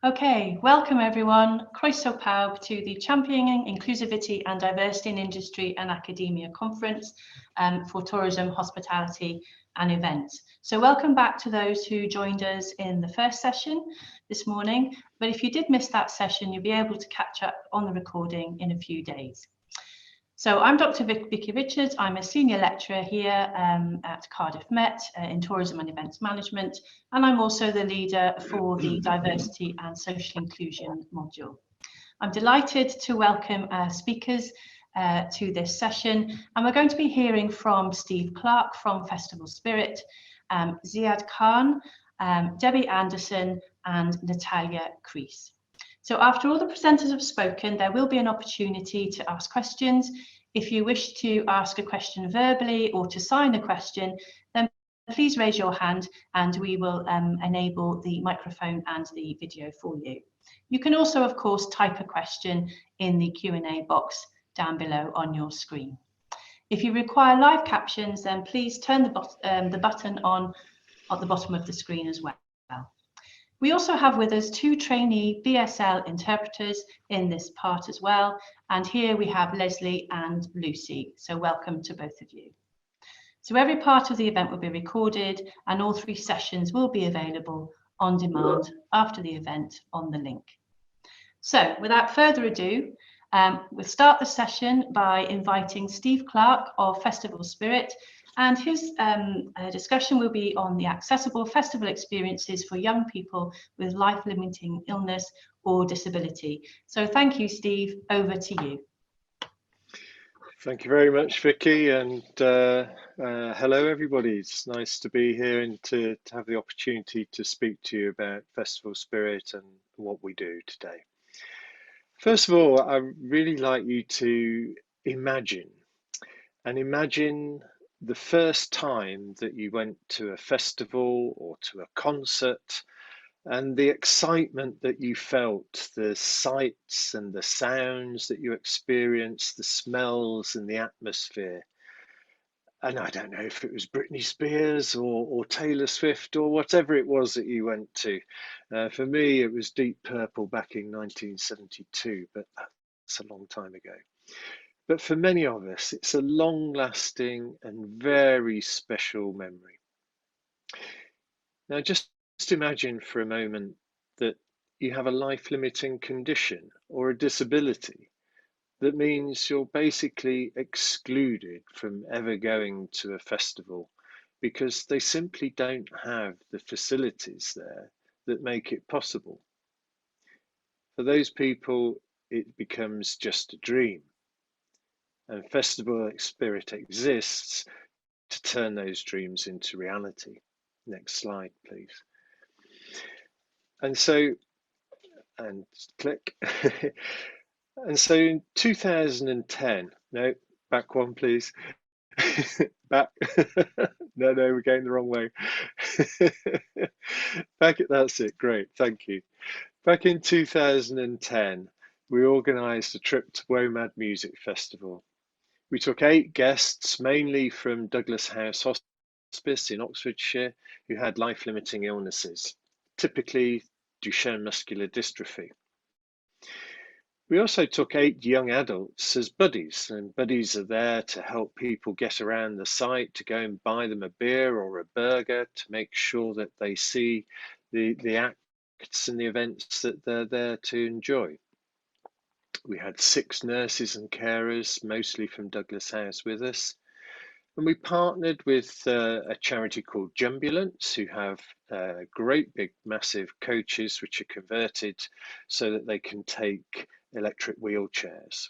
Okay, welcome everyone. Croeso pawb to the Championing Inclusivity and Diversity in Industry and Academia Conference for Tourism, Hospitality and Events. So welcome back to those who joined us in the first session this morning. But if you did miss that session, you'll be able to catch up on the recording in a few days. So I'm Dr. Vicky Richards. I'm a senior lecturer here at Cardiff Met in Tourism and Events Management, and I'm also the leader for the Diversity and Social Inclusion module. I'm delighted to welcome our speakers to this session, and we're going to be hearing from Steve Clark from Festival Spirit, Ziad Khan, Debbie Anderson, and Natalia Kreese. So after all the presenters have spoken, there will be an opportunity to ask questions. If you wish to ask a question verbally or to sign a question, then please raise your hand and we will enable the microphone and the video for you. You can also, of course, type a question in the Q&A box down below on your screen. If you require live captions, then please turn the button on at the bottom of the screen as well. We also have with us two trainee BSL interpreters in this part as well. And here we have Leslie and Lucy. So welcome to both of you. So every part of the event will be recorded and all three sessions will be available on demand after the event on the link. So without further ado, we'll start the session by inviting Steve Clark of Festival Spirit, and his discussion will be on the accessible festival experiences for young people with life-limiting illness or disability. So thank you, Steve, over to you. Thank you very much, Vicky, and hello everybody. It's nice to be here and to have the opportunity to speak to you about Festival Spirit and what we do today. First of all, I'd really like you to imagine the first time that you went to a festival or to a concert and the excitement that you felt, the sights and the sounds that you experienced, the smells and the atmosphere. And I don't know if it was Britney Spears or Taylor Swift or whatever it was that you went to. For me, it was Deep Purple back in 1972, but that's a long time ago. But for many of us, it's a long-lasting and very special memory. Now, just imagine for a moment that you have a life-limiting condition or a disability that means you're basically excluded from ever going to a festival because they simply don't have the facilities there that make it possible. For those people, it becomes just a dream. And Festival Spirit exists to turn those dreams into reality. Next slide, please. And so, and click. And so in 2010, no, back one, please. Back. No, we're going the wrong way. That's it, great, thank you. Back in 2010, we organised a trip to WOMAD Music Festival. We took 8 guests, mainly from Douglas House Hospice in Oxfordshire, who had life-limiting illnesses, typically Duchenne muscular dystrophy. We also took 8 young adults as buddies, and buddies are there to help people get around the site, to go and buy them a beer or a burger, to make sure that they see the acts and the events that they're there to enjoy. We had 6 nurses and carers, mostly from Douglas House, with us. And we partnered with a charity called Jumbulance, who have great big massive coaches which are converted so that they can take electric wheelchairs.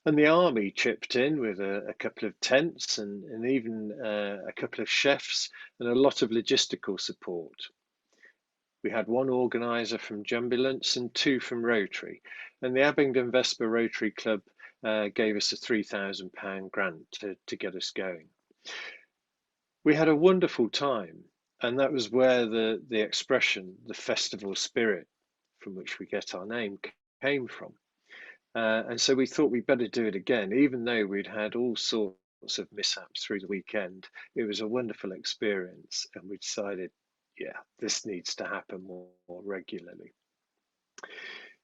And the army chipped in with a couple of tents and even a couple of chefs and a lot of logistical support. We had 1 organiser from Jumbulance and 2 from Rotary, and the Abingdon Vesper Rotary Club gave us a £3,000 grant to get us going. We had a wonderful time, and that was where the expression, the festival spirit, from which we get our name, came from. And so we thought we'd better do it again, even though we'd had all sorts of mishaps through the weekend. It was a wonderful experience, and we decided, yeah, this needs to happen more regularly.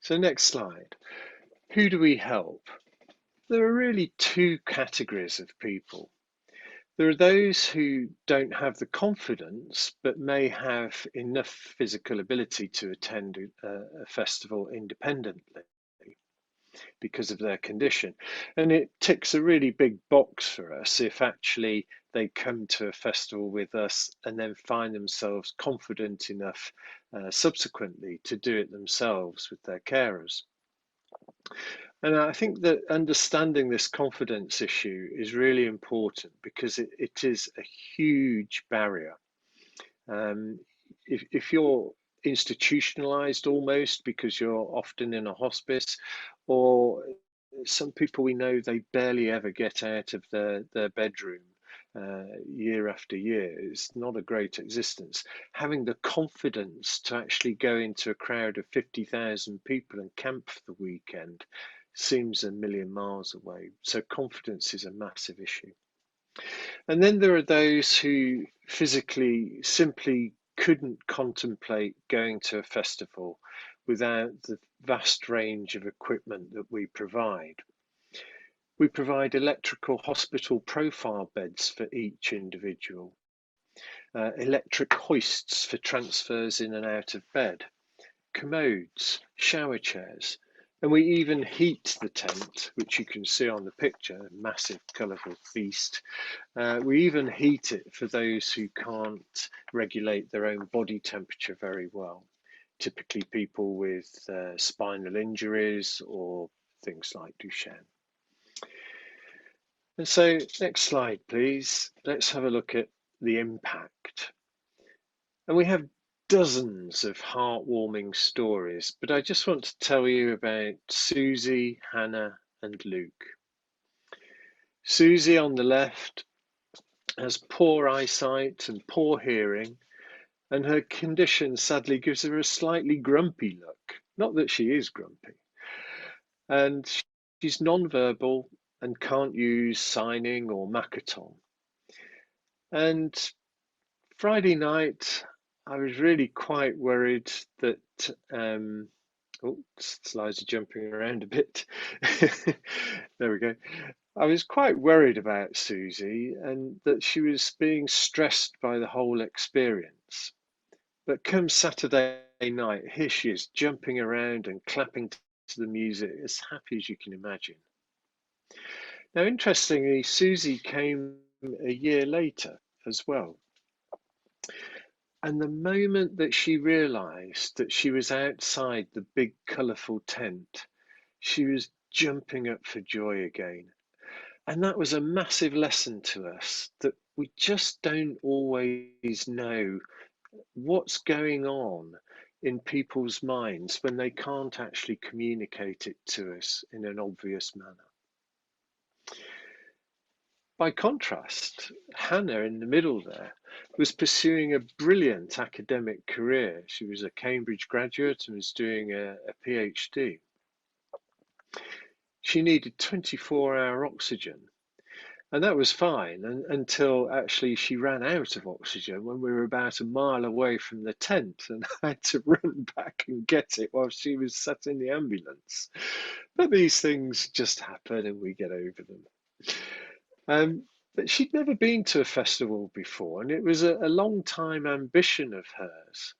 So next slide. Who do we help? There are really two categories of people. There are those who don't have the confidence, but may have enough physical ability to attend a festival independently because of their condition. And it ticks a really big box for us if actually they come to a festival with us and then find themselves confident enough subsequently to do it themselves with their carers. And I think that understanding this confidence issue is really important because it is a huge barrier. Um, if you're institutionalized almost because you're often in a hospice, or some people we know they barely ever get out of their bedroom year after year. It's not a great existence. Having the confidence to actually go into a crowd of 50,000 people and camp for the weekend seems a million miles away. So confidence is a massive issue. And then there are those who physically simply couldn't contemplate going to a festival without the vast range of equipment that we provide. We provide electrical hospital profile beds for each individual, electric hoists for transfers in and out of bed, commodes, shower chairs, and we even heat the tent, which you can see on the picture, a massive colourful feast. We even heat it for those who can't regulate their own body temperature very well, typically people with spinal injuries or things like Duchenne. And so, next slide, please. Let's have a look at the impact. And we have dozens of heartwarming stories, but I just want to tell you about Susie, Hannah, and Luke. Susie on the left has poor eyesight and poor hearing, and her condition sadly gives her a slightly grumpy look. Not that she is grumpy. And she's non-verbal and can't use signing or Makaton. And Friday night, I was really quite worried that, slides are jumping around a bit. There we go. I was quite worried about Susie and that she was being stressed by the whole experience. But come Saturday night, here she is jumping around and clapping to the music, as happy as you can imagine. Now, interestingly, Susie came a year later as well. And the moment that she realised that she was outside the big colourful tent, she was jumping up for joy again. And that was a massive lesson to us that we just don't always know what's going on in people's minds when they can't actually communicate it to us in an obvious manner. By contrast, Hannah in the middle there was pursuing a brilliant academic career. She was a Cambridge graduate and was doing a PhD. She needed 24-hour oxygen, and that was fine until actually she ran out of oxygen when we were about a mile away from the tent, and I had to run back and get it while she was sat in the ambulance. But these things just happen and we get over them. But she'd never been to a festival before, and it was a long time ambition of hers.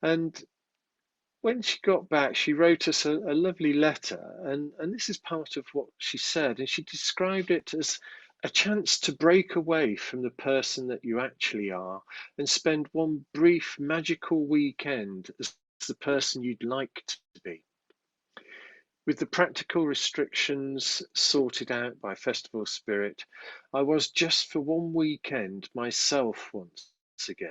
And when she got back, she wrote us a lovely letter, and this is part of what she said. And she described it as a chance to break away from the person that you actually are and spend one brief magical weekend as the person you'd like to be. With the practical restrictions sorted out by Festival Spirit, I was just for one weekend myself once again.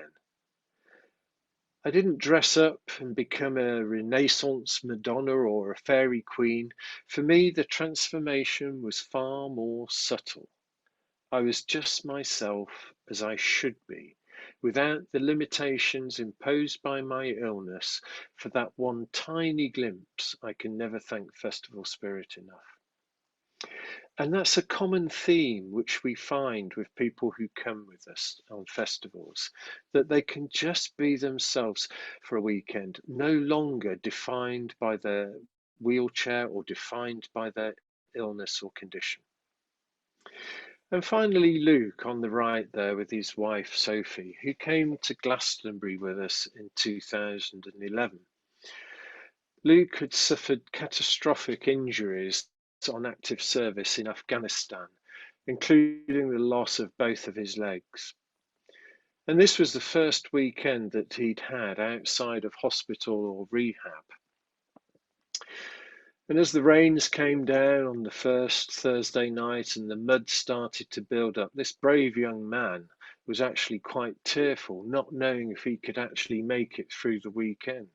I didn't dress up and become a Renaissance Madonna or a fairy queen. For me, the transformation was far more subtle. I was just myself as I should be, without the limitations imposed by my illness. For that one tiny glimpse, I can never thank Festival Spirit enough. And that's a common theme which we find with people who come with us on festivals, that they can just be themselves for a weekend, no longer defined by their wheelchair or defined by their illness or condition. And finally, Luke on the right there with his wife Sophie, who came to Glastonbury with us in 2011. Luke had suffered catastrophic injuries on active service in Afghanistan, including the loss of both of his legs. And this was the first weekend that he'd had outside of hospital or rehab. And as the rains came down on the first Thursday night and the mud started to build up, this brave young man was actually quite tearful, not knowing if he could actually make it through the weekend.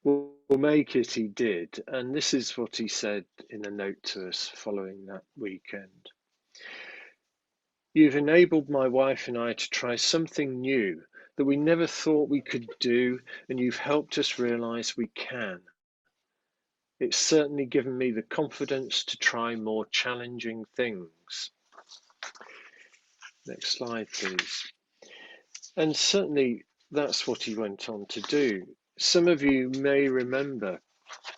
Well, make it he did, and this is what he said in a note to us following that weekend. You've enabled my wife and I to try something new that we never thought we could do, and you've helped us realise we can. It's certainly given me the confidence to try more challenging things. Next slide, please. And certainly that's what he went on to do. Some of you may remember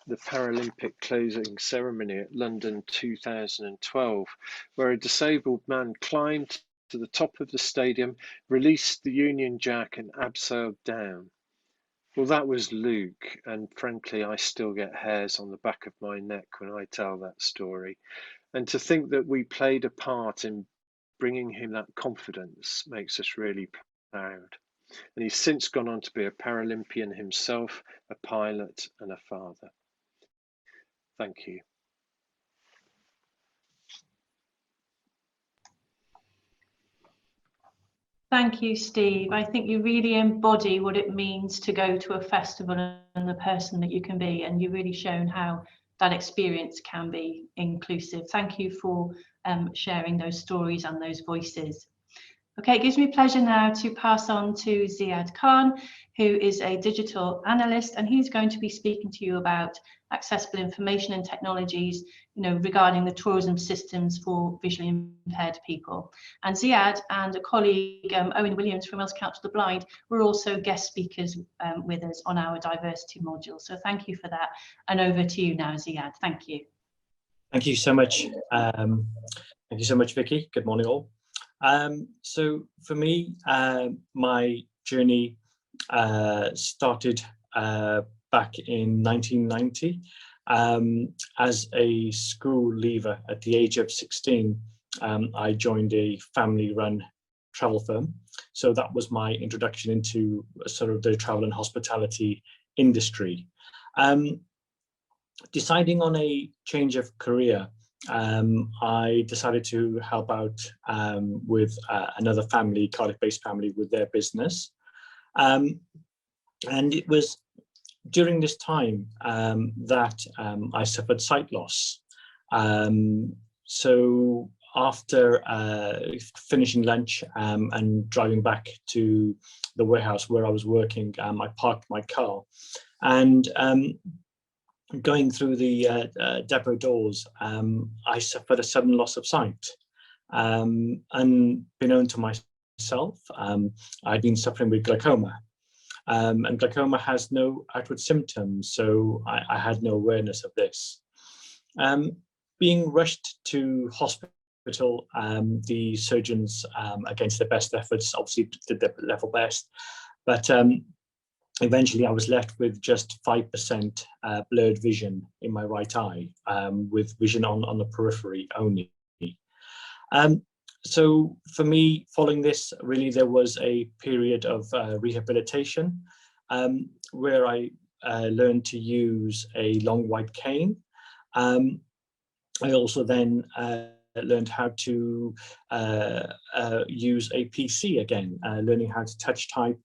the Paralympic closing ceremony at London 2012, where a disabled man climbed to the top of the stadium, released the Union Jack and abseiled down. Well, that was Luke, and frankly, I still get hairs on the back of my neck when I tell that story. And to think that we played a part in bringing him that confidence makes us really proud. And he's since gone on to be a Paralympian himself, a pilot, and a father. Thank you. Thank you, Steve. I think you really embody what it means to go to a festival and the person that you can be, and you've really shown how that experience can be inclusive. Thank you for sharing those stories and those voices. Okay, it gives me pleasure now to pass on to Ziad Khan, who is a digital analyst, and he's going to be speaking to you about accessible information and technologies, regarding the tourism systems for visually impaired people. And Ziad and a colleague, Owen Williams from Wales Council of the Blind, were also guest speakers with us on our diversity module. So thank you for that. And over to you now, Ziad. Thank you. Thank you so much. Thank you so much, Vicky. Good morning, all. So for me, my journey started back in 1990 as a school leaver. At the age of 16, I joined a family-run travel firm. So that was my introduction into sort of the travel and hospitality industry. Deciding on a change of career, I decided to help out with another family, Cardiff-based family, with their business. And it was during this time that I suffered sight loss. So after finishing lunch and driving back to the warehouse where I was working, I parked my car, and going through the depot doors, I suffered a sudden loss of sight. Unbeknown to myself, I'd been suffering with glaucoma. And glaucoma has no outward symptoms, so I had no awareness of this. Being rushed to hospital, the surgeons, against their best efforts, obviously did their level best, but eventually I was left with just 5% blurred vision in my right eye, with vision on the periphery only. So for me, following this, really there was a period of rehabilitation where I learned to use a long white cane. I also then learned how to use a PC again, learning how to touch type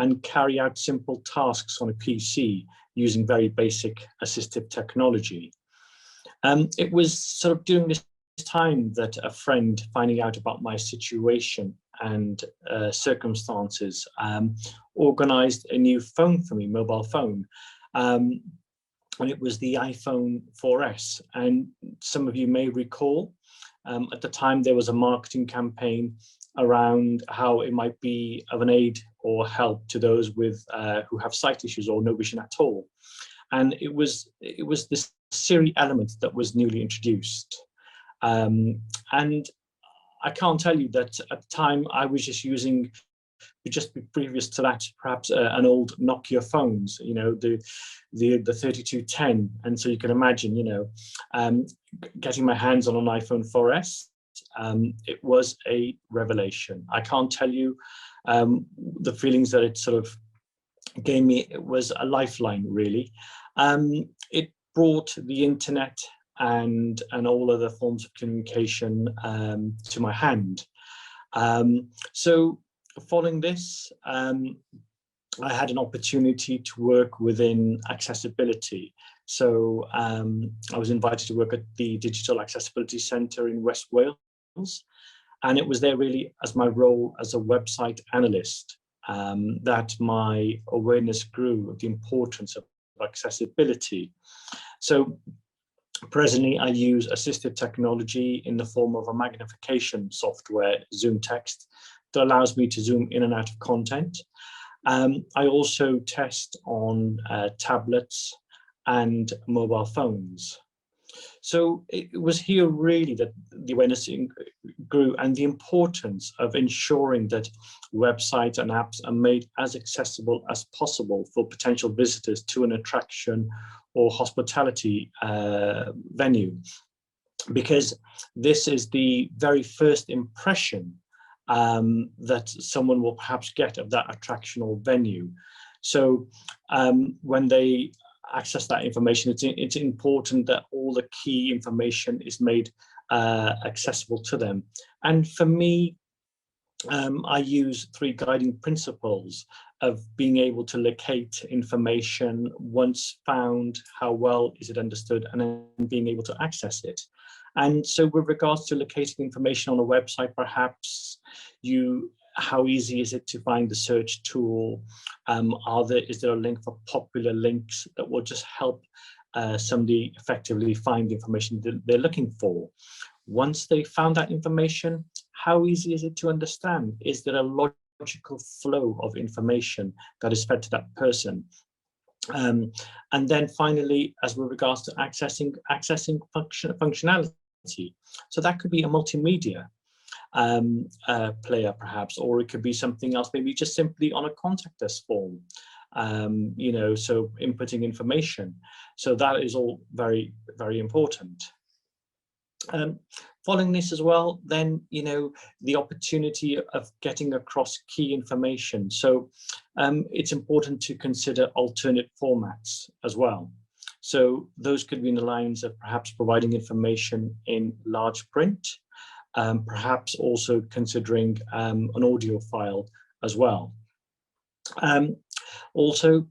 and carry out simple tasks on a PC using very basic assistive technology. It was sort of during this time that a friend, finding out about my situation and organised a new phone for me, mobile phone. and it was the iPhone 4S. And some of you may recall, at the time there was a marketing campaign around how it might be of an aid or help to those with who have sight issues or no vision at all. And it was this Siri element that was newly introduced. And I can't tell you that at the time I was just using, just previous to that, perhaps an old Nokia phones, you know, the 3210. And so you can imagine, you know, getting my hands on an iPhone 4S, it was a revelation. I can't tell you the feelings that it sort of gave me. It was a lifeline, really. It brought the internet and all other forms of communication to my hand. So following this, I had an opportunity to work within accessibility. So I was invited to work at the Digital Accessibility Centre in West Wales, and it was there really as my role as a website analyst that my awareness grew of the importance of accessibility. So presently, I use assistive technology in the form of a magnification software, Zoom Text, that allows me to zoom in and out of content. I also test on tablets and mobile phones. So it was here really that the awareness grew, and the importance of ensuring that websites and apps are made as accessible as possible for potential visitors to an attraction or hospitality venue, because this is the very first impression that someone will perhaps get of that attraction or venue. So when they access that information, it's important that all the key information is made accessible to them. And for me, I use 3 guiding principles of being able to locate information once found, how well is it understood, and then being able to access it. And so with regards to locating information on a website, perhaps how easy is it to find the search tool? Is there a link for popular links that will just help somebody effectively find the information that they're looking for? Once they found that information, how easy is it to understand? Is there a logical flow of information that is fed to that person? And then finally, as with regards to accessing functionality, so that could be a multimedia player perhaps, or it could be something else, maybe just simply on a contact us form, you know, so inputting information. So that is all very, very important. Following this as well, then, you know, the opportunity of getting across key information. So it's important to consider alternate formats as well. So those could be in the lines of perhaps providing information in large print, perhaps also considering an audio file as well. Also,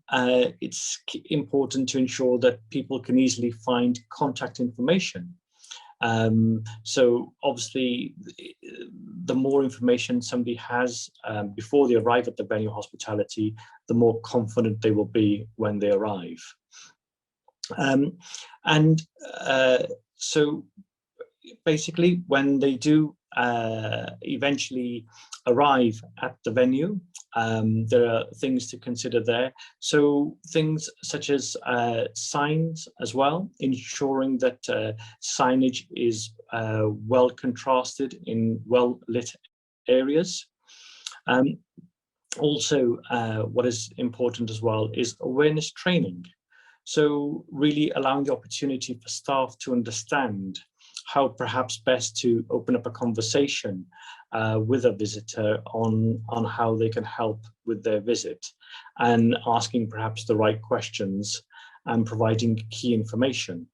it's important to ensure that people can easily find contact information. So obviously, the more information somebody has before they arrive at the venue hospitality, the more confident they will be when they arrive. So basically, when they do eventually arrive at the venue, there are things to consider there. So things such as signs as well, ensuring that signage is well contrasted in well lit areas. Also, what is important as well is awareness training. So really allowing the opportunity for staff to understand how perhaps best to open up a conversation with a visitor on how they can help with their visit, and asking perhaps the right questions and providing key information.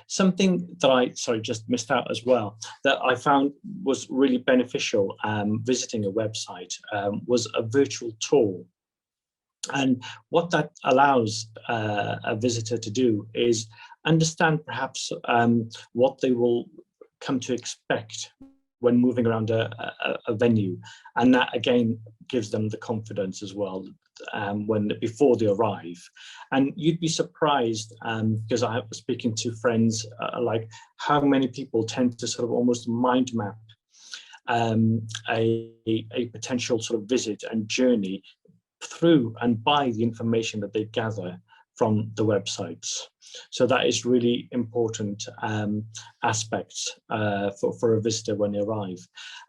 Something that I just missed out as well, that I found was really beneficial visiting a website, was a virtual tour. And what that allows a visitor to do is understand perhaps what they will come to expect when moving around a venue, and that again gives them the confidence as well before they arrive. And you'd be surprised, because I was speaking to friends, like how many people tend to sort of almost mind map a potential sort of visit and journey through and by the information that they gather from the websites. So that is really important aspects for a visitor when they arrive.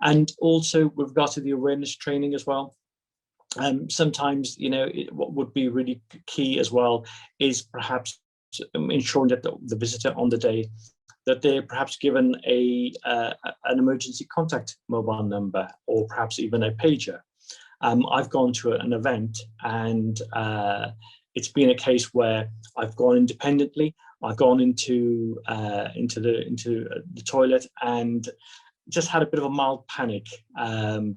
And also with regard to the awareness training as well, sometimes, you know, what would be really key as well is perhaps ensuring that the visitor on the day, that they're perhaps given an emergency contact mobile number, or perhaps even a pager. I've gone to an event, and it's been a case where I've gone independently. I've gone into the toilet and just had a bit of a mild panic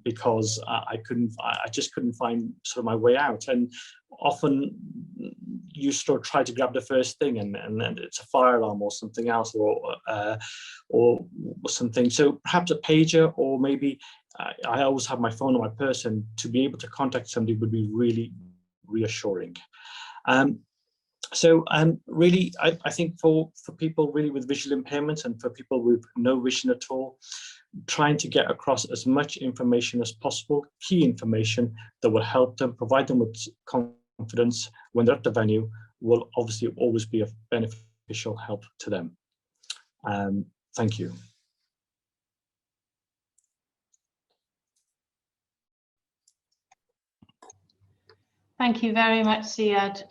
because I just couldn't find sort of my way out. And often you sort of try to grab the first thing, and it's a fire alarm or something else, or something. So perhaps a pager, or maybe I always have my phone on my person. To be able to contact somebody would be really reassuring. So really, I think for people really with visual impairments, and for people with no vision at all, trying to get across as much information as possible, key information that will help them, provide them with confidence when they're at the venue, will obviously always be of beneficial help to them. Thank you. Thank you very much, Ziad,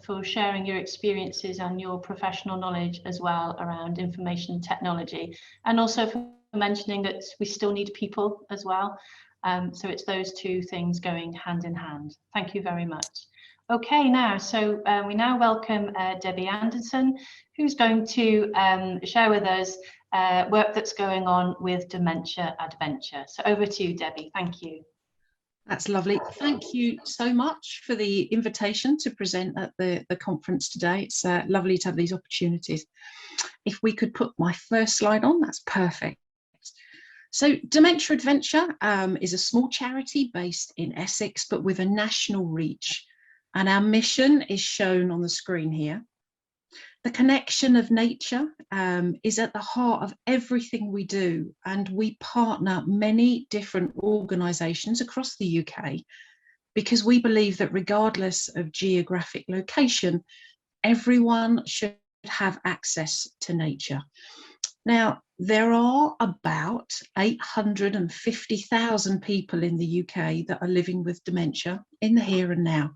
for sharing your experiences and your professional knowledge as well around information technology, and also for mentioning that we still need people as well. So it's those two things going hand in hand. Thank you very much. Okay, so we now welcome Debbie Anderson, who's going to share with us work that's going on with Dementia Adventure. So over to you, Debbie. Thank you. That's lovely. Thank you so much for the invitation to present at the conference today. It's lovely to have these opportunities. If we could put my first slide on, that's perfect. So Dementia Adventure is a small charity based in Essex, but with a national reach. And our mission is shown on the screen here. The connection of nature is at the heart of everything we do, and we partner many different organisations across the UK because we believe that regardless of geographic location, everyone should have access to nature. Now, there are about 850,000 people in the UK that are living with dementia in the here and now,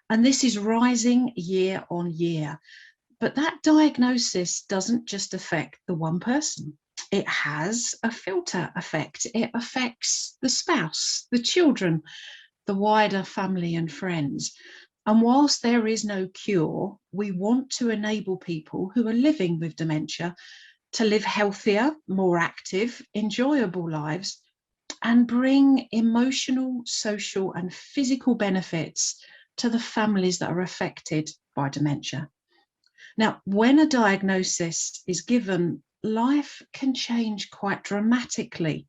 and this is rising year on year. But that diagnosis doesn't just affect the one person. It has a filter effect. It affects the spouse, the children, the wider family and friends. And whilst there is no cure, we want to enable people who are living with dementia to live healthier, more active, enjoyable lives, and bring emotional, social, and physical benefits to the families that are affected by dementia. Now, when a diagnosis is given, life can change quite dramatically,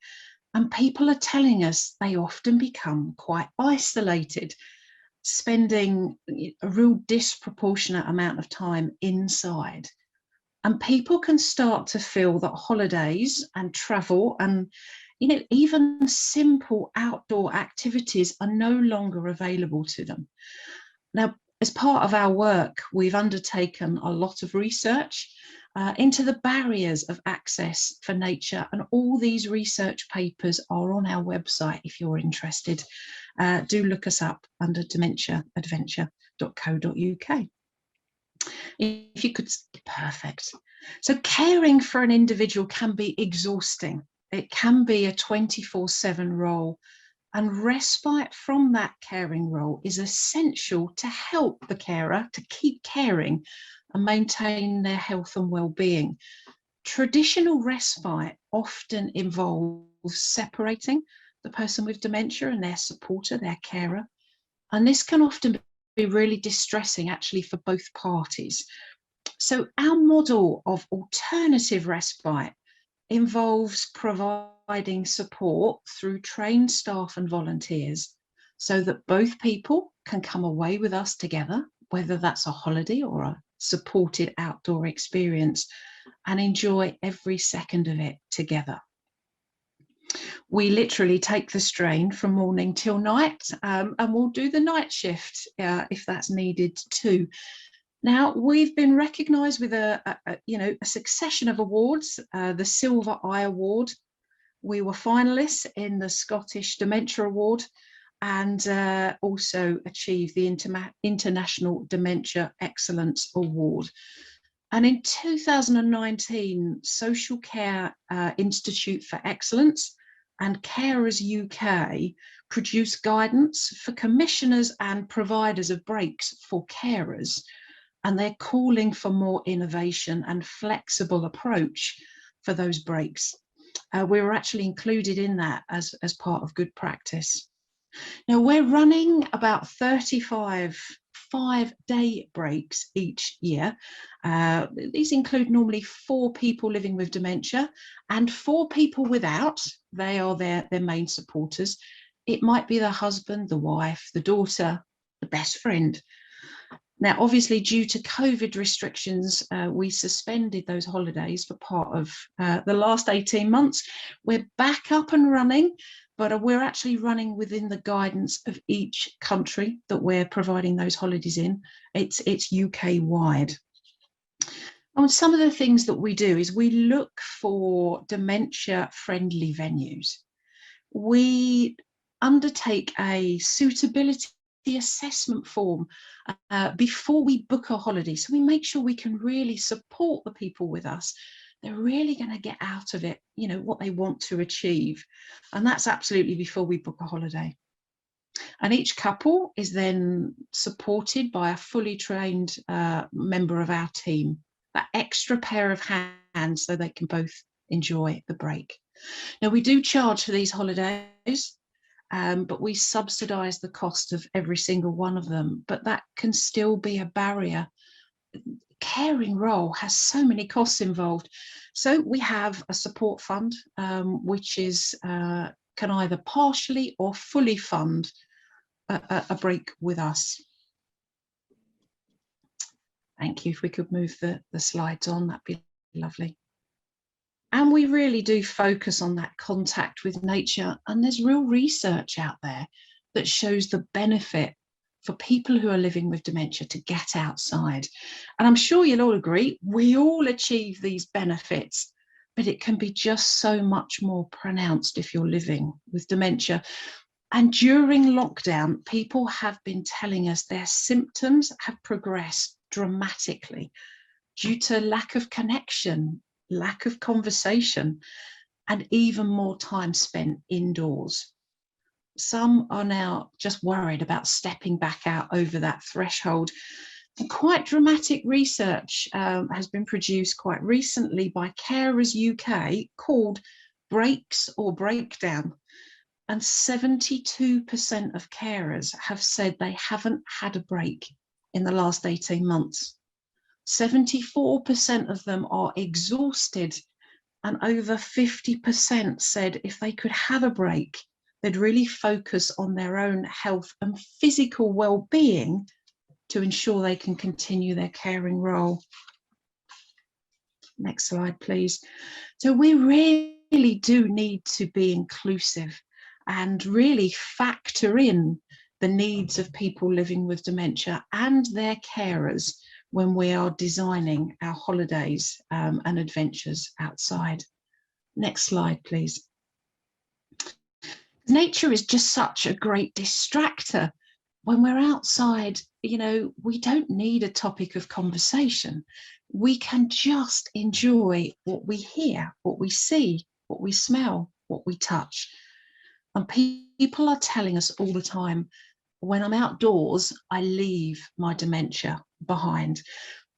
and people are telling us they often become quite isolated, spending a real disproportionate amount of time inside. And people can start to feel that holidays and travel and, you know, even simple outdoor activities are no longer available to them. Now, as part of our work, we've undertaken a lot of research into the barriers of access for nature, and all these research papers are on our website if you're interested. Do look us up under dementiaadventure.co.uk. If you could, perfect. So caring for an individual can be exhausting. It can be a 24/7 role. And respite from that caring role is essential to help the carer to keep caring and maintain their health and well-being. Traditional respite often involves separating the person with dementia and their supporter, their carer. And this can often be really distressing actually for both parties. So our model of alternative respite involves providing providing support through trained staff and volunteers so that both people can come away with us together, whether that's a holiday or a supported outdoor experience, and enjoy every second of it together. We literally take the strain from morning till night, and we'll do the night shift if that's needed too. Now, we've been recognised with a succession of awards. The Silver Eye Award, we were finalists in the Scottish Dementia Award, and also achieved the International Dementia Excellence Award. And in 2019, Social Care Institute for Excellence and Carers UK produced guidance for commissioners and providers of breaks for carers, and they're calling for more innovation and flexible approach for those breaks. We were actually included in that as part of good practice. Now, we're running about 35 5-day breaks each year. These include normally 4 people living with dementia and 4 people without. They are their main supporters. It might be the husband, the wife, the daughter, the best friend. Now, obviously, due to COVID restrictions, we suspended those holidays for part of the last 18 months. We're back up and running, but we're actually running within the guidance of each country that we're providing those holidays in. It's UK-wide. And some of the things that we do is we look for dementia-friendly venues. We undertake a suitability assessment form before we book a holiday, so we make sure we can really support the people with us. They're really going to get out of it, you know, what they want to achieve, and that's absolutely before we book a holiday. And each couple is then supported by a fully trained member of our team, that extra pair of hands, so they can both enjoy the break. Now, we do charge for these holidays, but we subsidise the cost of every single one of them, but that can still be a barrier. Caring role has so many costs involved. So we have a support fund, which is can either partially or fully fund a break with us. Thank you. If we could move the slides on, that'd be lovely. And we really do focus on that contact with nature, and there's real research out there that shows the benefit for people who are living with dementia to get outside. And I'm sure you'll all agree, we all achieve these benefits, but it can be just so much more pronounced if you're living with dementia. And during lockdown, people have been telling us their symptoms have progressed dramatically due to lack of connection, lack of conversation, and even more time spent indoors. Some are now just worried about stepping back out over that threshold. And quite dramatic research has been produced quite recently by Carers UK called Breaks or Breakdown. And 72% of carers have said they haven't had a break in the last 18 months. 74% of them are exhausted, and over 50% said if they could have a break, they'd really focus on their own health and physical well-being to ensure they can continue their caring role. Next slide, please. So we really do need to be inclusive and really factor in the needs of people living with dementia and their carers when we are designing our holidays and adventures outside. Next slide, please. Nature is just such a great distractor. When we're outside, you know, we don't need a topic of conversation. We can just enjoy what we hear, what we see, what we smell, what we touch. And people are telling us all the time, when I'm outdoors, I leave my dementia behind.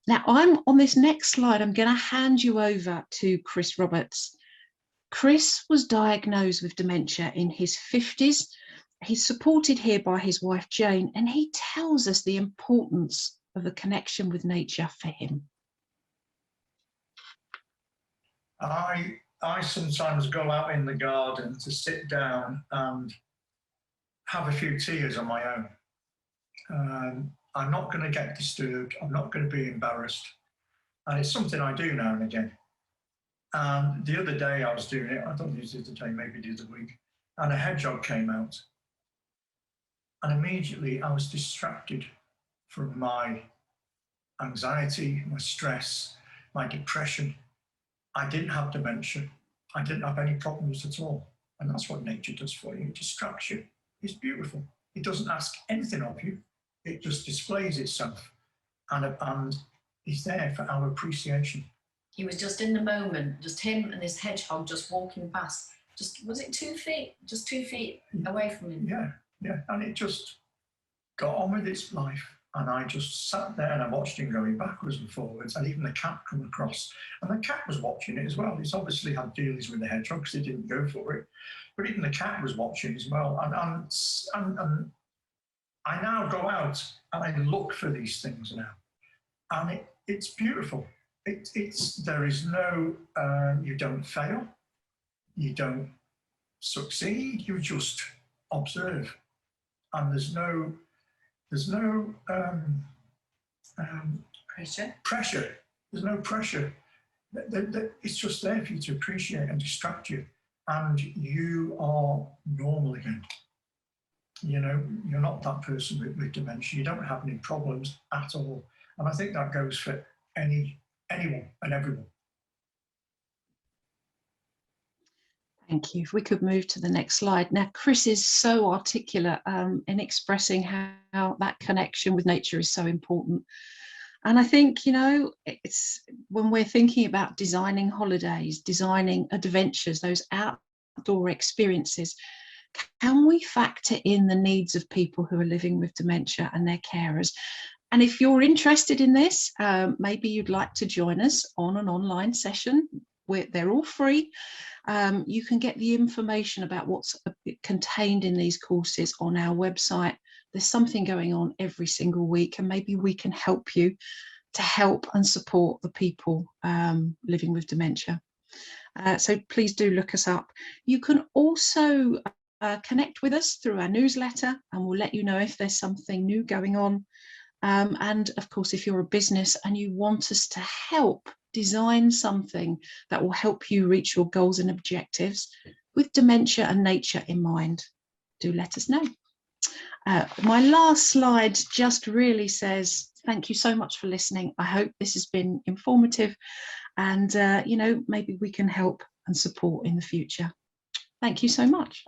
Now, I'm on this next slide, I'm going to hand you over to Chris Roberts. Chris was diagnosed with dementia in his 50s. He's supported here by his wife, Jane, and he tells us the importance of the connection with nature for him. I I sometimes go out in the garden to sit down and have a few tears on my own. I'm not going to get disturbed. I'm not going to be embarrassed. And it's something I do now and again. And the other day I was doing it, I don't know if it was the other day, maybe the other week, and a hedgehog came out. And immediately I was distracted from my anxiety, my stress, my depression. I didn't have dementia. I didn't have any problems at all. And that's what nature does for you. It distracts you. It's beautiful. It doesn't ask anything of you. It just displays itself and is there for our appreciation. He was just in the moment, just him and this hedgehog just walking past. Just, was it 2 feet? Just 2 feet away from him. Yeah, yeah. And it just got on with its life. And I just sat there and I watched him going backwards and forwards, and even the cat come across. And the cat was watching it as well. It's obviously had dealings with the hedgehog because it didn't go for it. But even the cat was watching as well. And I now go out and I look for these things now. And it's beautiful. There is no, you don't fail. You don't succeed. You just observe. And there's no pressure. There's no pressure. It's just there for you to appreciate and distract you, and you are normal again. You know, you're not that person with dementia. You don't have any problems at all, and I think that goes for anyone and everyone. Thank you. If we could move to the next slide. Now, Chris is so articulate in expressing how that connection with nature is so important. And I think, you know, it's when we're thinking about designing holidays, designing adventures, those outdoor experiences, can we factor in the needs of people who are living with dementia and their carers? And if you're interested in this, maybe you'd like to join us on an online session. They're all free. You can get the information about what's contained in these courses on our website. There's something going on every single week, and maybe we can help you to help and support the people living with dementia. So please do look us up. You can also connect with us through our newsletter, and we'll let you know if there's something new going on. And of course, if you're a business and you want us to help design something that will help you reach your goals and objectives with dementia and nature in mind, do let us know. My last slide just really says, thank you so much for listening. I hope this has been informative, and you know, maybe we can help and support in the future. Thank you so much.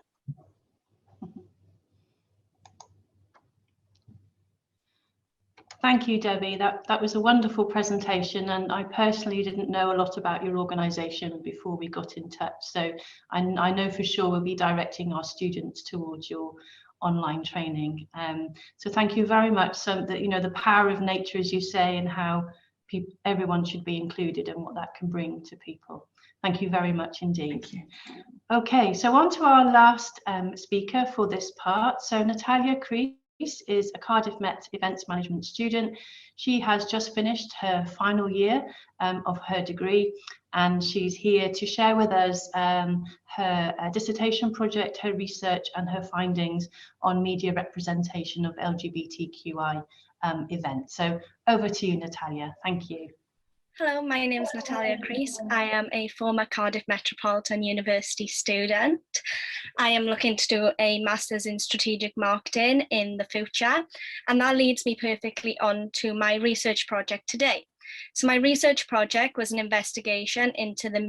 Thank you, Debbie. That was a wonderful presentation, and I personally didn't know a lot about your organisation before we got in touch. So I know for sure we'll be directing our students towards your online training. So thank you very much. So that, you know, the power of nature, as you say, and how everyone should be included and what that can bring to people. Thank you very much indeed. Thank you. Okay, so on to our last speaker for this part. So Natalia Crease is a Cardiff Met events management student. She has just finished her final year of her degree, and she's here to share with us her dissertation project, her research and her findings on media representation of LGBTQI events. So over to you, Natalia. Thank you. Hello, my name is Natalia Crease. I am a former Cardiff Metropolitan University student. I am looking to do a Master's in Strategic Marketing in the future, and that leads me perfectly on to my research project today. So my research project was an investigation into the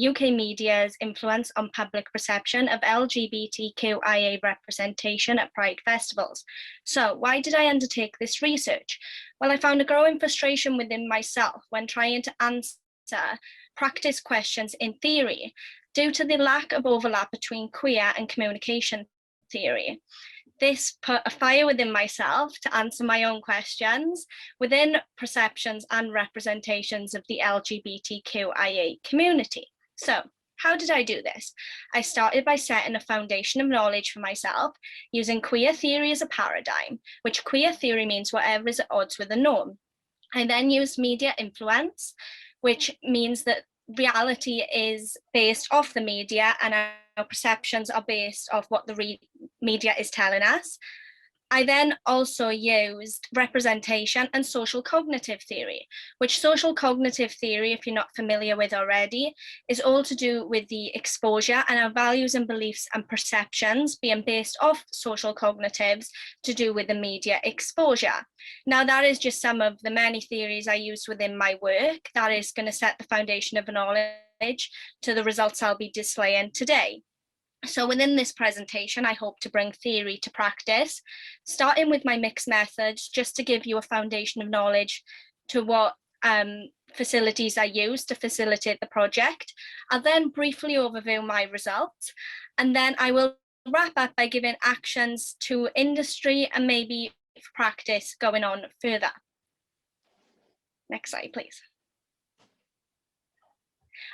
UK media's influence on public perception of LGBTQIA representation at Pride festivals. So why did I undertake this research? Well, I found a growing frustration within myself when trying to answer practice questions in theory due to the lack of overlap between queer and communication theory. This put a fire within myself to answer my own questions within perceptions and representations of the LGBTQIA community. So how did I do this? I started by setting a foundation of knowledge for myself using queer theory as a paradigm, which queer theory means whatever is at odds with the norm. I then used media influence, which means that reality is based off the media and our perceptions are based off what the media is telling us. I then also used representation and social cognitive theory, which social cognitive theory, if you're not familiar with already, is all to do with the exposure and our values and beliefs and perceptions being based off social cognitives to do with the media exposure. Now, that is just some of the many theories I use within my work that is going to set the foundation of knowledge to the results I'll be displaying today. So within this presentation, I hope to bring theory to practice, starting with my mixed methods, just to give you a foundation of knowledge to what facilities I use to facilitate the project. I'll then briefly overview my results, and then I will wrap up by giving actions to industry and maybe practice going on further. Next slide, please.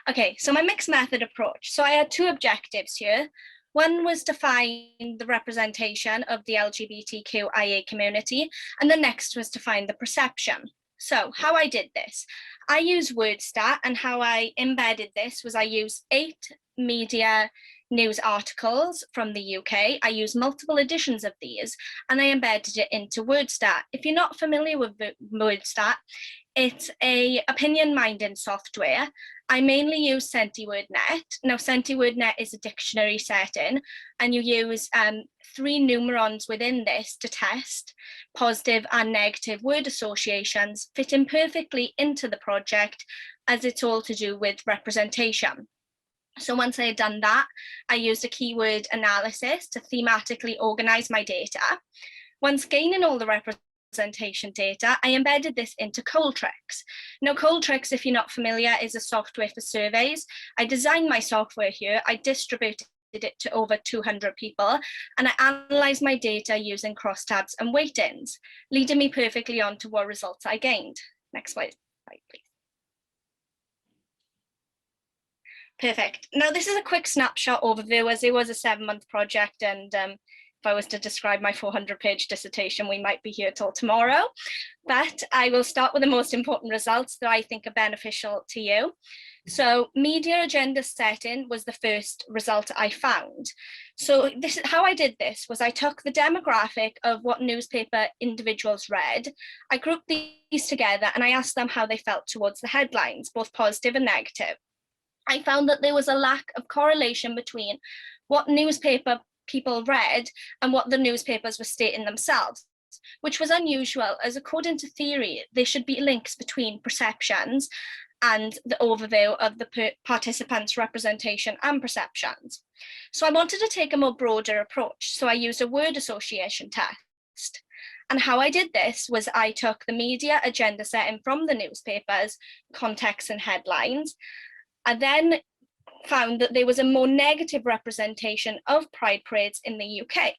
Okay, so my mixed method approach. So I had two objectives here. One was to find the representation of the LGBTQIA community, and the next was to find the perception. So how I did this, I used WordStat, and how I embedded this was I used 8 media news articles from the UK. I used multiple editions of these, and I embedded it into WordStat. If you're not familiar with WordStat, it's a opinion minding software. I mainly use CentiWordNet. Now, CentiWordNet is a dictionary setting, and you use 3 numerons within this to test positive and negative word associations, fitting perfectly into the project, as it's all to do with representation. So once I had done that, I used a keyword analysis to thematically organize my data. Once gaining all the representation data, I embedded this into Qualtrics. Now, Qualtrics, if you're not familiar, is a software for surveys. I designed my software here, I distributed it to over 200 people, and I analyzed my data using crosstabs and weightings, leading me perfectly on to what results I gained. Next slide, please. Perfect. Now, this is a quick snapshot overview, as it was a 7-month project, and if I was to describe my 400-page dissertation, we might be here till tomorrow. But I will start with the most important results that I think are beneficial to you. So media agenda setting was the first result I found. So this, how I did this was I took the demographic of what newspaper individuals read, I grouped these together, and I asked them how they felt towards the headlines, both positive and negative. I found that there was a lack of correlation between what newspaper people read and what the newspapers were stating themselves, which was unusual, as according to theory, there should be links between perceptions and the overview of the participants' representation and perceptions. So I wanted to take a more broader approach, so I used a word association test. And how I did this was I took the media agenda setting from the newspapers, context and headlines. I then found that there was a more negative representation of pride parades in the UK.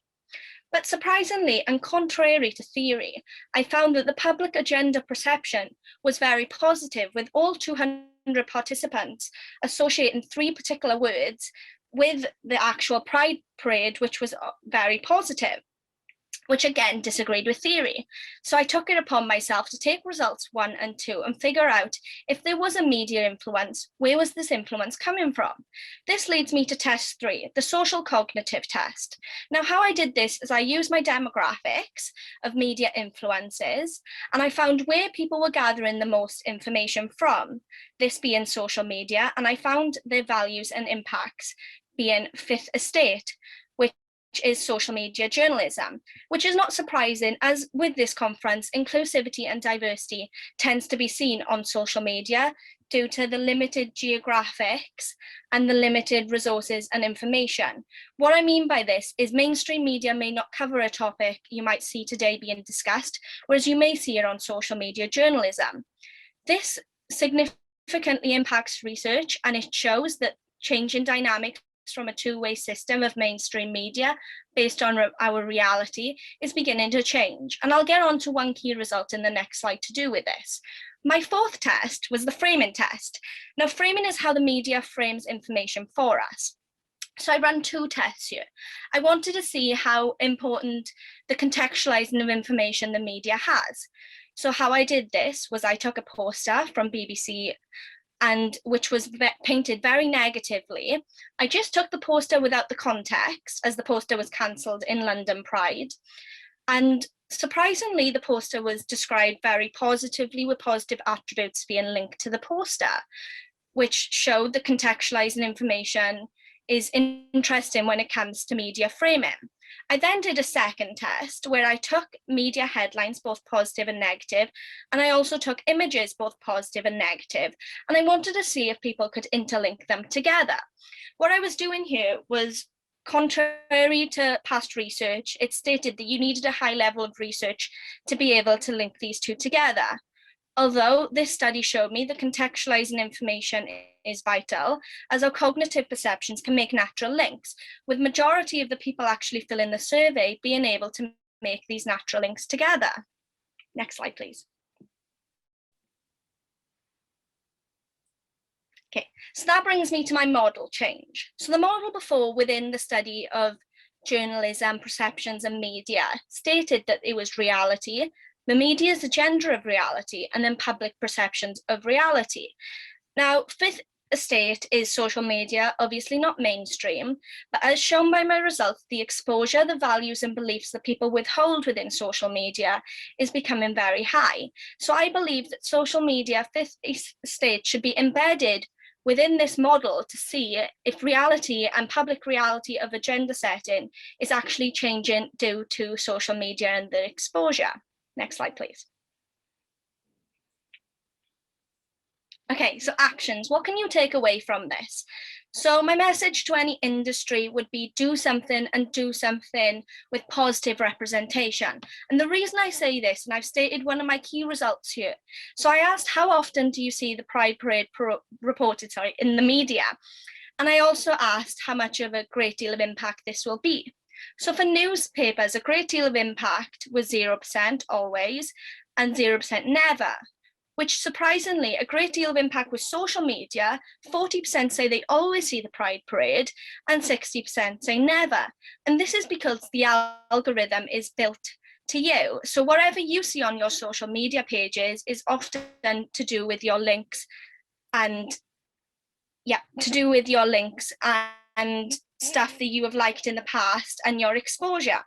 But surprisingly, and contrary to theory, I found that the public agenda perception was very positive, with all 200 participants associating 3 particular words with the actual pride parade, which was very positive, which again disagreed with theory. So I took it upon myself to take results 1 and 2 and figure out if there was a media influence, where was this influence coming from? This leads me to test 3, the social cognitive test. Now, how I did this is I used my demographics of media influences, and I found where people were gathering the most information from, this being social media, and I found their values and impacts being Fifth Estate, which is social media journalism, which is not surprising, as with this conference, inclusivity and diversity tends to be seen on social media due to the limited geographics and the limited resources and information. What I mean by this is mainstream media may not cover a topic you might see today being discussed, whereas you may see it on social media journalism. This significantly impacts research, and it shows that changing dynamics from a two-way system of mainstream media based on our reality is beginning to change. And I'll get on to one key result in the next slide to do with this. My 4th test was the framing test. Now, framing is how the media frames information for us. So I ran 2 tests here. I wanted to see how important the contextualizing of information the media has. So how I did this was I took a poster from BBC and which was painted very negatively. I just took the poster without the context, as the poster was cancelled in London Pride. And surprisingly, the poster was described very positively, with positive attributes being linked to the poster, which showed that contextualizing information is interesting when it comes to media framing. I then did a second test where I took media headlines, both positive and negative, and I also took images, both positive and negative, and I wanted to see if people could interlink them together. What I was doing here was contrary to past research. It stated that you needed a high level of research to be able to link these two together. Although this study showed me that contextualizing information is vital, as our cognitive perceptions can make natural links, with majority of the people actually filling the survey being able to make these natural links together. Next slide, please. Okay, so that brings me to my model change. So the model before, within the study of journalism, perceptions and media, stated that it was reality, the media's agenda of reality, and then public perceptions of reality. Now, fifth estate is social media, obviously not mainstream, but as shown by my results, the exposure, the values and beliefs that people withhold within social media is becoming very high. So I believe that social media, fifth estate, should be embedded within this model to see if reality and public reality of agenda setting is actually changing due to social media and the exposure. Next slide, please. Okay, so actions. What can you take away from this? So my message to any industry would be do something, and do something with positive representation. And the reason I say this, and I've stated one of my key results here. So I asked, how often do you see the Pride Parade reported in the media? And I also asked how much of a great deal of impact this will be. So for newspapers, a great deal of impact was 0% always, and 0% never, which surprisingly, a great deal of impact with social media. 40% say they always see the Pride Parade, and 60% say never. And this is because the algorithm is built to you. So whatever you see on your social media pages is often to do with your links and stuff that you have liked in the past and your exposure.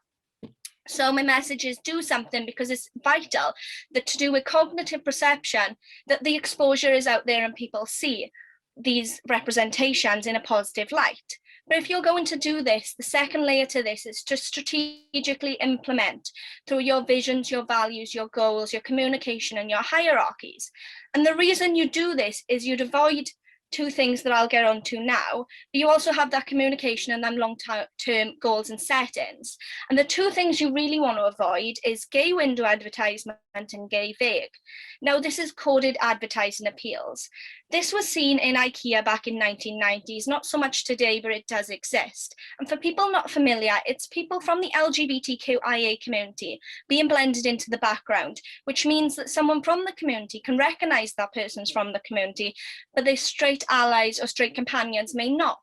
So my message is do something, because it's vital that to do with cognitive perception, that the exposure is out there and people see these representations in a positive light. But if you're going to do this, the second layer to this is to strategically implement through your visions, your values, your goals, your communication and your hierarchies. And the reason you do this is you'd avoid two things that I'll get onto now, but you also have that communication and then long-term goals and settings. And the two things you really want to avoid is gay window advertisement and gay vague. Now, this is coded advertising appeals. This was seen in IKEA back in 1990s, not so much today, but it does exist. And for people not familiar, it's people from the LGBTQIA community being blended into the background, which means that someone from the community can recognize that person's from the community, but their straight allies or straight companions may not.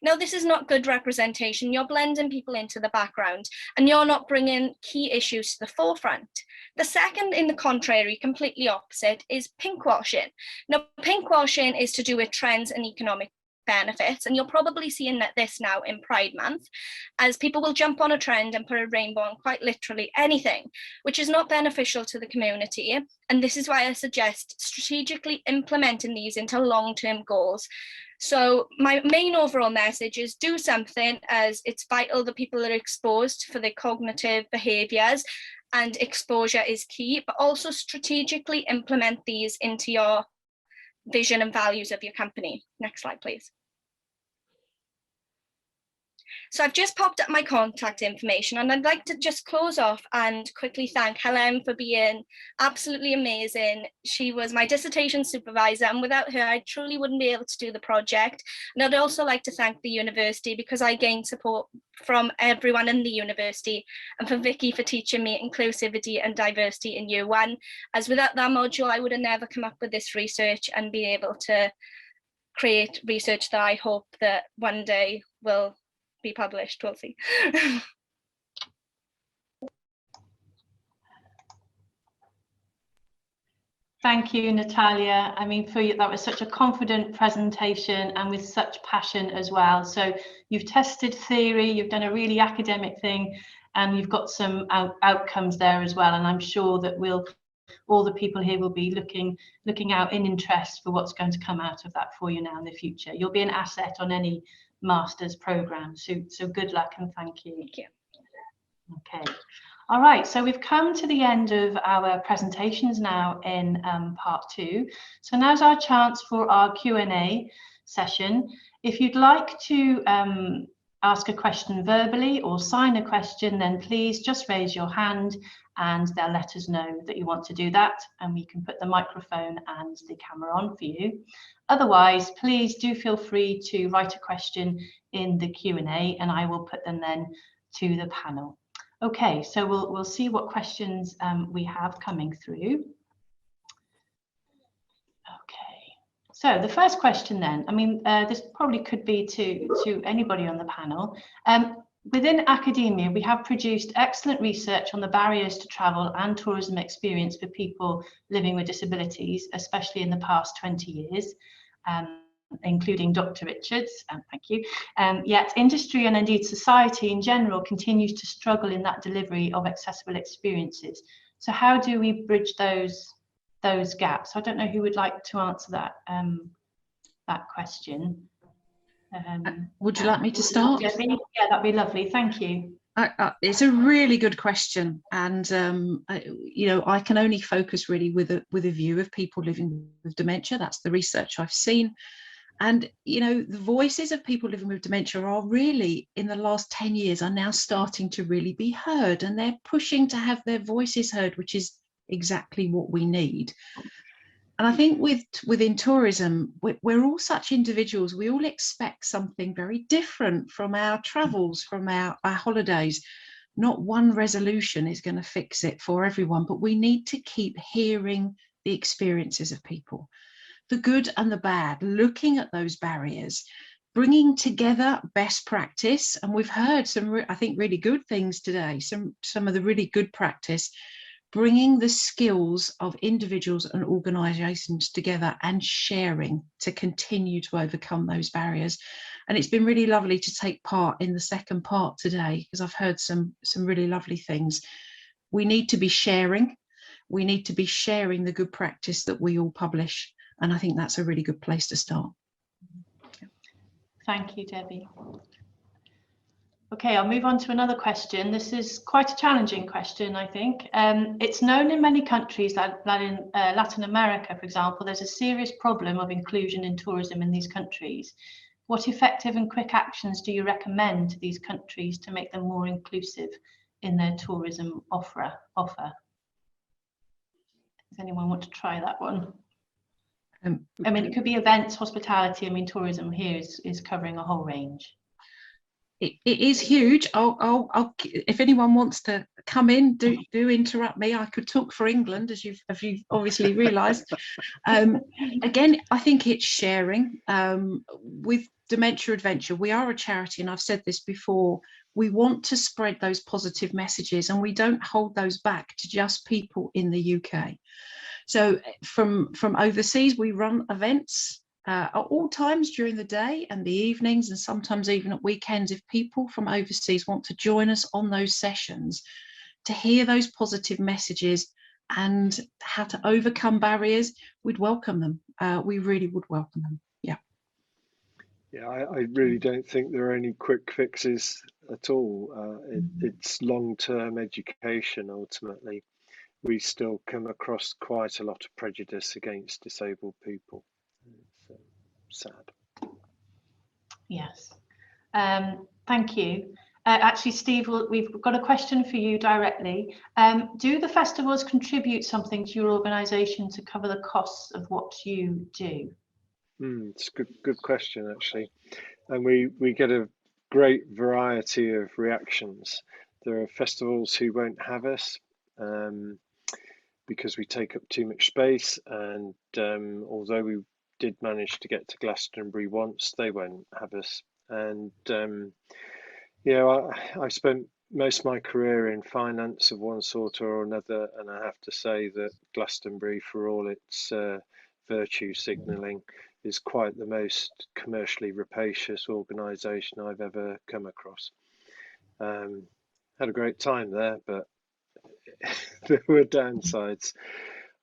Now, this is not good representation. You're blending people into the background and you're not bringing key issues to the forefront. The second, in the contrary, completely opposite, is pinkwashing. Now, pinkwashing is to do with trends and economic benefits, and you're probably seeing this now in Pride Month, as people will jump on a trend and put a rainbow on quite literally anything, which is not beneficial to the community. And this is why I suggest strategically implementing these into long-term goals. So my main overall message is do something, as it's vital that people are exposed for their cognitive behaviours, and exposure is key, but also strategically implement these into your vision and values of your company. Next slide, please. So I've just popped up my contact information, and I'd like to just close off and quickly thank Helen for being absolutely amazing. She was my dissertation supervisor, and without her, I truly wouldn't be able to do the project. And I'd also like to thank the university, because I gained support from everyone in the university, and for Vicky for teaching me inclusivity and diversity in year one, as without that module, I would have never come up with this research and be able to create research that I hope that one day will be published. We'll see. Thank you, Natalia. I mean, that was such a confident presentation and with such passion as well. So you've tested theory, you've done a really academic thing, and you've got some outcomes there as well. And I'm sure that all the people here will be looking out in interest for what's going to come out of that for you now in the future. You'll be an asset on any master's program. So good luck and thank you. Thank you. Okay. All right, so we've come to the end of our presentations now in part 2. So now's our chance for our Q&A session. If you'd like to ask a question verbally or sign a question, then please just raise your hand and they'll let us know that you want to do that, and we can put the microphone and the camera on for you. Otherwise, please do feel free to write a question in the Q&A and I will put them then to the panel. Okay, so we'll see what questions we have coming through. Okay, so the first question then, I mean, this probably could be to anybody on the panel. Within academia, we have produced excellent research on the barriers to travel and tourism experience for people living with disabilities, especially in the past 20 years. Including Dr. Richards, thank you. Yet industry and indeed society in general continues to struggle in that delivery of accessible experiences. So how do we bridge those gaps? I don't know who would like to answer that that question. Would you like me to start? Yeah, that'd be lovely. Thank you. It's a really good question, and you know, I can only focus really with a view of people living with dementia. That's the research I've seen. And, you know, the voices of people living with dementia are really, in the last 10 years, are now starting to really be heard, and they're pushing to have their voices heard, which is exactly what we need. And I think within tourism, we're all such individuals. We all expect something very different from our travels, from our holidays. Not one resolution is going to fix it for everyone, but we need to keep hearing the experiences of people, the good and the bad, looking at those barriers, bringing together best practice. And we've heard some, I think, really good things today, some of the really good practice, bringing the skills of individuals and organisations together and sharing to continue to overcome those barriers. And it's been really lovely to take part in the second part today, because I've heard some really lovely things. We need to be sharing. We need to be sharing the good practice that we all publish. And I think that's a really good place to start. Thank you, Debbie. Okay, I'll move on to another question. This is quite a challenging question, I think. It's known in many countries that in Latin America, for example, there's a serious problem of inclusion in tourism in these countries. What effective and quick actions do you recommend to these countries to make them more inclusive in their tourism offer? Does anyone want to try that one? I mean, it could be events, hospitality. I mean, tourism here is covering a whole range. It is huge. I'll if anyone wants to come in, do interrupt me. I could talk for England, as you've obviously realised. Again, I think it's sharing. With Dementia Adventure, we are a charity, and I've said this before. We want to spread those positive messages, and we don't hold those back to just people in the UK. So from overseas, we run events at all times during the day and the evenings, and sometimes even at weekends. If people from overseas want to join us on those sessions to hear those positive messages and how to overcome barriers, we'd welcome them. We really would welcome them. Yeah. Yeah, I really don't think there are any quick fixes at all. It's long-term education ultimately. We still come across quite a lot of prejudice against disabled people. It's sad. Yes, thank you. Actually, Steve, we've got a question for you directly. Do the festivals contribute something to your organisation to cover the costs of what you do? It's a good question, actually. And we get a great variety of reactions. There are festivals who won't have us because we take up too much space, and although we did manage to get to Glastonbury once, they won't have us. And Yeah, I spent most of my career in finance of one sort or another, and I have to say that Glastonbury, for all its virtue signalling, is quite the most commercially rapacious organisation I've ever come across. Had a great time there, but there were downsides.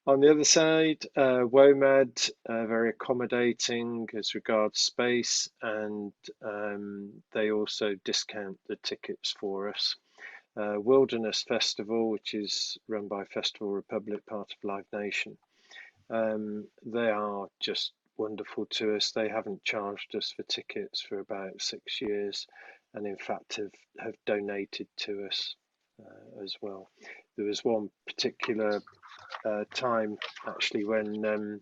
On the other side, WOMAD, very accommodating as regards space, and they also discount the tickets for us. Wilderness Festival, which is run by Festival Republic, part of Live Nation, they are just wonderful to us. They haven't charged us for tickets for about 6 years, and in fact have donated to us as well. There was one particular time actually when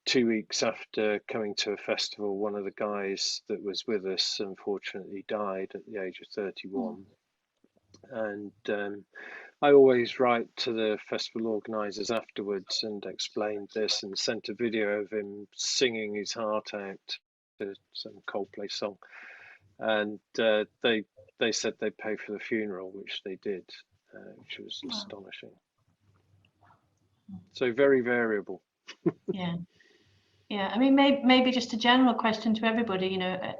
2 weeks after coming to a festival, one of the guys that was with us unfortunately died at the age of 31. And I always write to the festival organisers afterwards and explained this, and sent a video of him singing his heart out to some Coldplay song, and they said they'd pay for the funeral, which they did, which was astonishing. So very variable. Yeah, yeah. I mean, maybe just a general question to everybody. You know,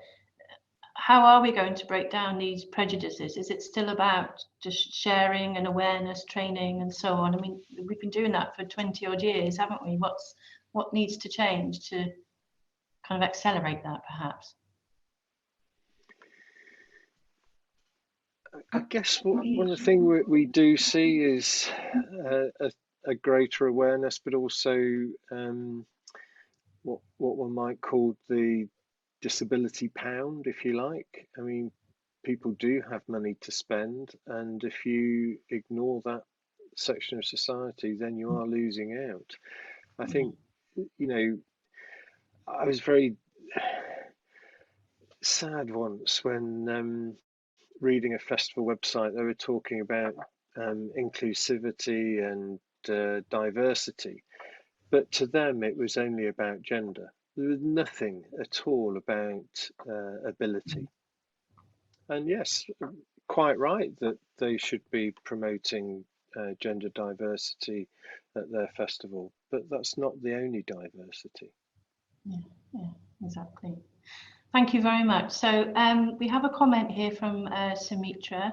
how are we going to break down these prejudices? Is it still about just sharing and awareness, training, and so on? I mean, we've been doing that for 20 odd years, haven't we? What needs to change to kind of accelerate that, perhaps? I guess one of the things we do see is a greater awareness, but also what one might call the disability pound, if you like. I mean, people do have money to spend, and if you ignore that section of society, then you are losing out. I think, you know, I was very sad once when reading a festival website, they were talking about inclusivity and diversity, but to them it was only about gender. There was nothing at all about ability. And yes, quite right that they should be promoting gender diversity at their festival, but that's not the only diversity. Yeah, exactly. Thank you very much. So we have a comment here from Sumitra,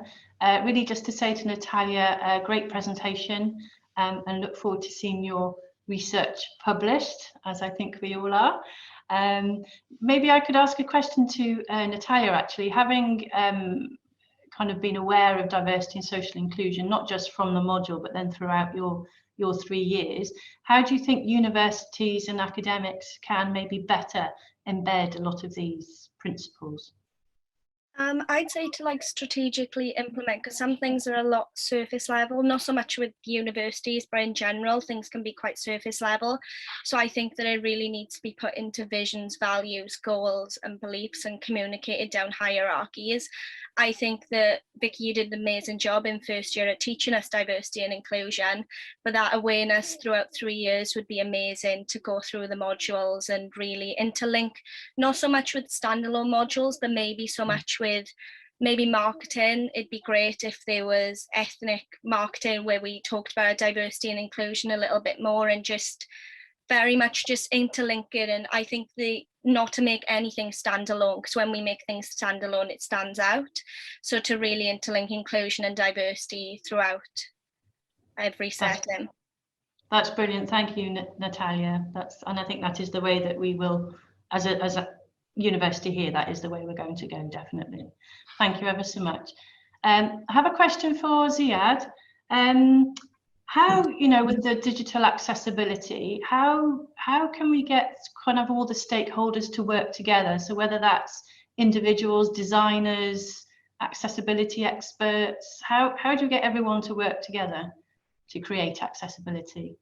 really just to say to Natalia, great presentation, and look forward to seeing your research published, as I think we all are. Maybe I could ask a question to Natalia, actually, having kind of been aware of diversity and social inclusion, not just from the module, but then throughout your 3 years, how do you think universities and academics can maybe better embed a lot of these principles? I'd say to like strategically implement, because some things are a lot surface level, not so much with universities, but in general, things can be quite surface level. So I think that it really needs to be put into visions, values, goals, and beliefs, and communicated down hierarchies. I think that Vicky, you did an amazing job in first year at teaching us diversity and inclusion, but that awareness throughout 3 years would be amazing to go through the modules and really interlink, not so much with standalone modules, but maybe so much with maybe marketing. It'd be great if there was ethnic marketing where we talked about diversity and inclusion a little bit more, and just very much just interlink it. And I think not to make anything standalone, because when we make things standalone, it stands out. So to really interlink inclusion and diversity throughout every setting. That's brilliant. Thank you, Natalia. And I think that is the way that we will, as a university here, that is the way we're going to go, definitely. Thank you ever so much. I have a question for Ziad. How, with the digital accessibility, how can we get kind of all the stakeholders to work together? So whether that's individuals, designers, accessibility experts, how do you get everyone to work together to create accessibility?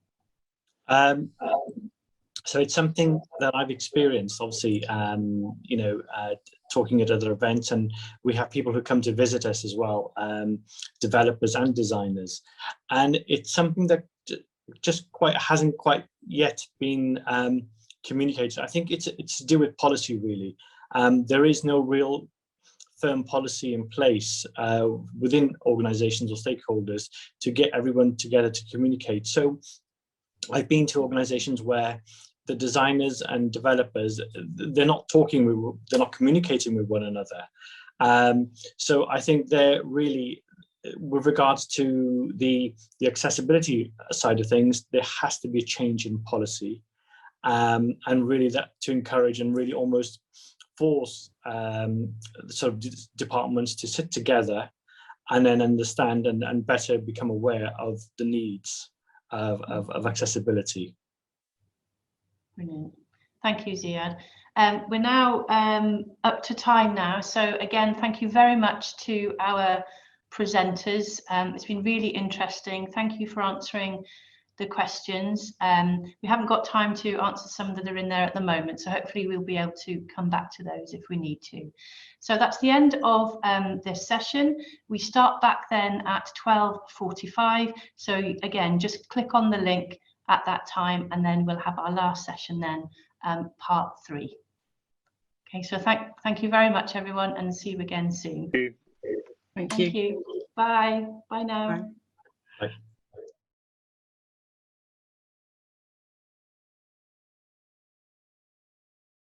So it's something that I've experienced, obviously, talking at other events, and we have people who come to visit us as well, developers and designers, and it's something that just hasn't quite yet been communicated. I think it's to do with policy, really. There is no real firm policy in place within organizations or stakeholders to get everyone together to communicate. So I've been to organizations where the designers and developers, they're not communicating with one another. So I think they're really, with regards to the accessibility side of things, there has to be a change in policy, and really that to encourage and really almost force sort of departments to sit together and then understand and better become aware of the needs of accessibility. Brilliant. Thank you, Ziad. We're now up to time now. So again, thank you very much to our presenters. It's been really interesting. Thank you for answering the questions. We haven't got time to answer some that are in there at the moment, so hopefully we'll be able to come back to those if we need to. So that's the end of this session. We start back then at 12:45. So again, just click on the link at that time, and then we'll have our last session then, part 3. Okay, so thank you very much, everyone, and see you again soon. Thank you. Thank you. Bye. Bye now. Bye. Bye.